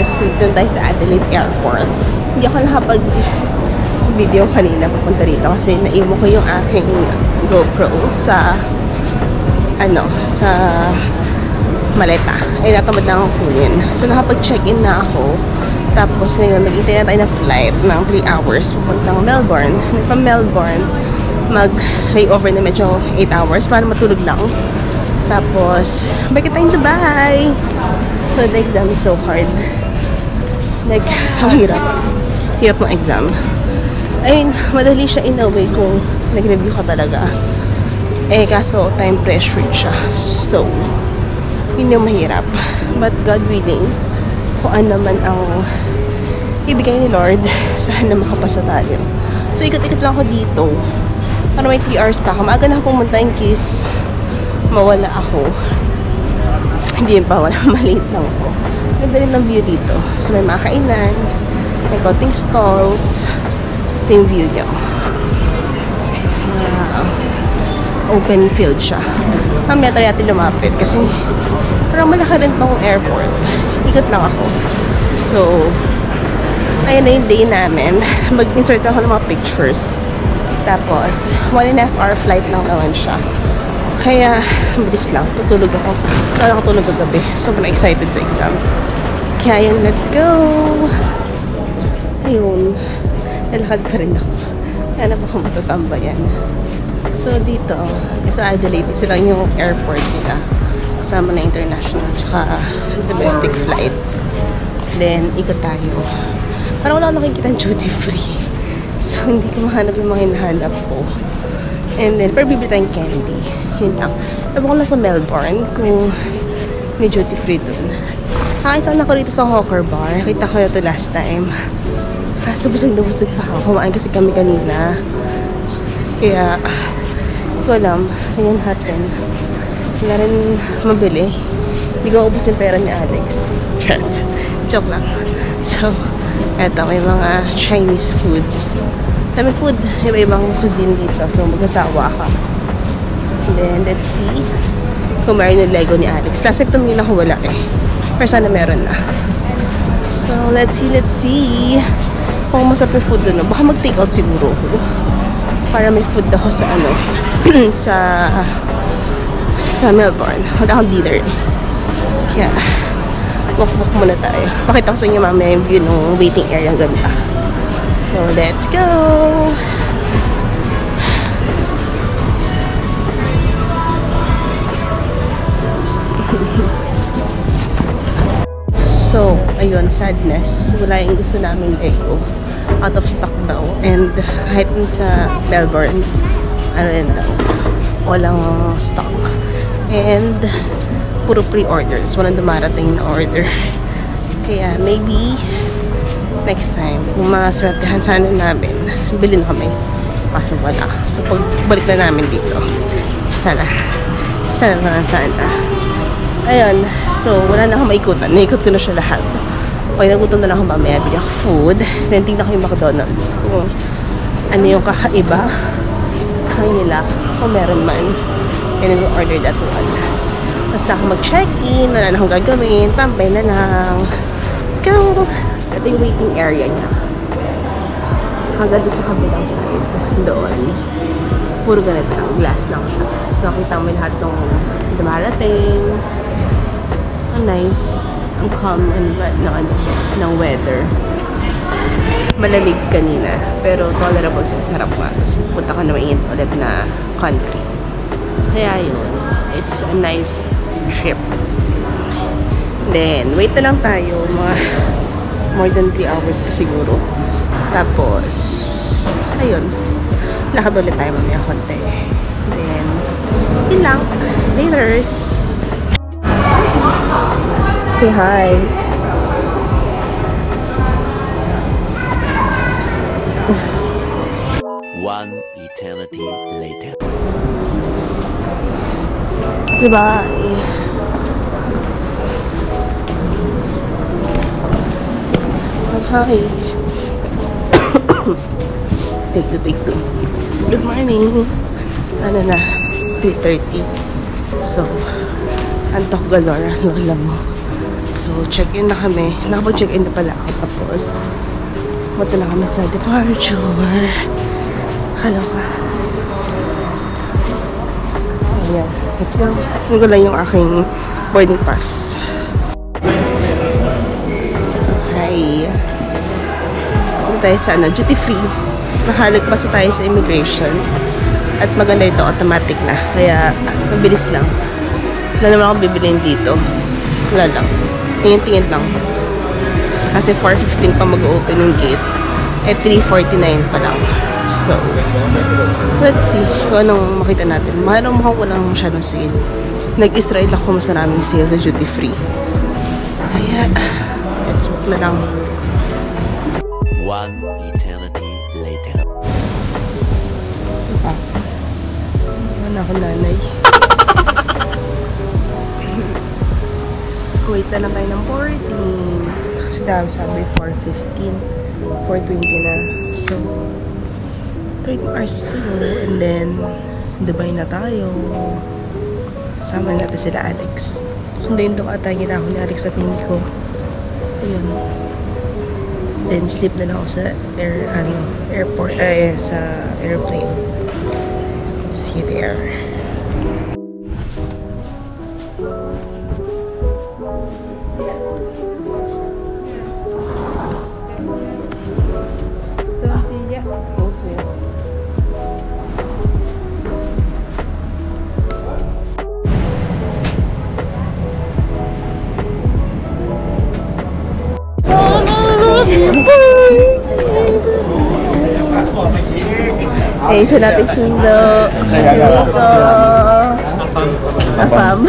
is dito tayo sa Adelaide Airport. Hindi ako nakapag-video kanina papunta rito kasi naiwan ko yung aking GoPro sa sa maleta. Ay, natamad na akong kunin. So, nakapag-check-in na ako. Tapos, ngayon, mag-intay na tayo na flight ng 3 hours papuntang Melbourne. From Melbourne, mag-layover na medyo 8 hours para matulog lang. Tapos, bakit tayong Dubai? So, the exam is so hard. Like, ang hirap. Hirap ng exam. I mean, madali siya in a way kung nag-review ka talaga. Eh, kaso, time pressure siya. So, hindi mahirap. But, God willing, kung ano man ang ibigay ni Lord, sana makapasa tayo. So, ikot-ikot lang ako dito. Para may 3 hours pa ako. Maaga na ako pumunta in case mawala ako. Hindi pa wala. Maliit lang ako. Ganda rin ng view dito. So, may mga kainan. May konting stalls. Ito yung view nyo. Open field siya. Mamaya tayo natin lumapit. Kasi parang malaki rin tong airport. Ikot lang ako. So, ayun na yung day namin. Mag-insert ako ng mga pictures. Tapos, 1.5 hour flight lang naman siya. Kaya, bilis lang. Tutulog ako. Kaya ako tulog kagabi. Sobrang excited sa exam. Kaya yun, let's go! Ayun. Nalakad pa rin ako. Kaya na pa ako matatambayan. So, dito, sa Adelaide, isa lang yung airport nila. Kasama na international, tsaka domestic flights. Then, ikot tayo. Parang wala akong nakikita duty free. So, hindi ko mahanap yung mga hinahanap ko. And then, pero bibili tayong candy. Yun lang. Ewan ko lang sa Melbourne kung may duty free dun. Kakain ako rito sa Hawker Bar. Kita ko na ito last time. Kaso busog na busog pa ako. Kumain kasi kami kanina. Kaya, hindi ko alam. Ayun natin. Hindi na rin mabili. Hindi ko ubus yung pera ni Alex. Joke lang. So, eto, may mga Chinese foods. Dami food. Iba-ibang cuisine dito. So, mag-asawa ka. And then, let's see kung meron yung Lego ni Alex. Last time tumingin ako wala eh. Pero sana meron na. So, let's see. Kung masarap yung food doon. Baka mag-take out siguro ako. Para may food ako sa sa Melbourne. Wala akong dealer eh. Kaya, walk-walk muna tayo. Pakita ko sa inyo mamaya yung view ng waiting area. Ang ganda. So, let's go! So, ayun, sadness. Wala yung gusto namin Lego. Out of stock daw. And kahit sa Melbourne, ano yun daw, walang stock. And puro pre-orders. Walang dumarating na order. Kaya maybe next time, kung maswertehan sana namin, bilhin kami. Kaso wala. So pagbalik na namin dito, sana ayun. So wala na akong maikutan. Naikot ko na siya lahat. Okay, nagutom na lang ako mamaya. Bili ako food. Then tingnan ko yung McDonald's. Kung ano yung kakaiba sa kanila. Kung meron man. And then we'll order that one. Tapos na ako mag-check-in. Wala na akong gagawin. Tambay na lang. Let's go! Ito yung waiting area niya. Hanggang doon sa kabilang side. Doon. Puro ganito lang. Glass lang siya. So nakita mo lahat ng dumarating. Ang nice. Ang calm ng weather. Malamig kanina. Pero tolerable sa sarap nga. Tapos punta ka na mainit ulit na country. Kaya yun. It's a nice trip. Then, wait na lang tayo. Mga more than 3 hours pa siguro. Tapos, ayun. Lakad ulit tayo mamaya konti. Then, yun lang. Laters! Say hi! One eternity later. Diba? Hi. Take two. Good morning. Ano na? 3:30. So, antok galore. Lola mo. So, check-in na kami. Nakapag-check-in na pala ako. Tapos, punta na kami sa departure. Kaloka. So, ayan. Let's go. Yung ko lang yung aking boarding pass. Hi. Punta tayo sa duty free. Nakalagpas tayo sa immigration. At maganda ito, automatic na. Kaya, mabilis lang. Wala naman akong bibiliin dito. Wala lang. Tingin-tingin lang. Kasi 4:15 pa mag-open yung gate. 3:49 pa lang. So, let's see kung anong makita natin. Mukhang walang masyadong sale. Nag-Israel ako mas maraming sale sa duty free. Kaya, let's book na lang. One eternity later. Wala ako nanay. Wait na lang tayo ng boarding. Kasi dami sabi 4:15. 4:20 na. So, 13 hours to go. And then, Dubai na tayo. Sama natin sila Alex. Sundayin daw ata yung ginako ni Alex at hindi ko. Ayun. Then, sleep na lang ako sa airport, sa airplane. See you there. Eh, isa natin sundo. Amigo. Apam.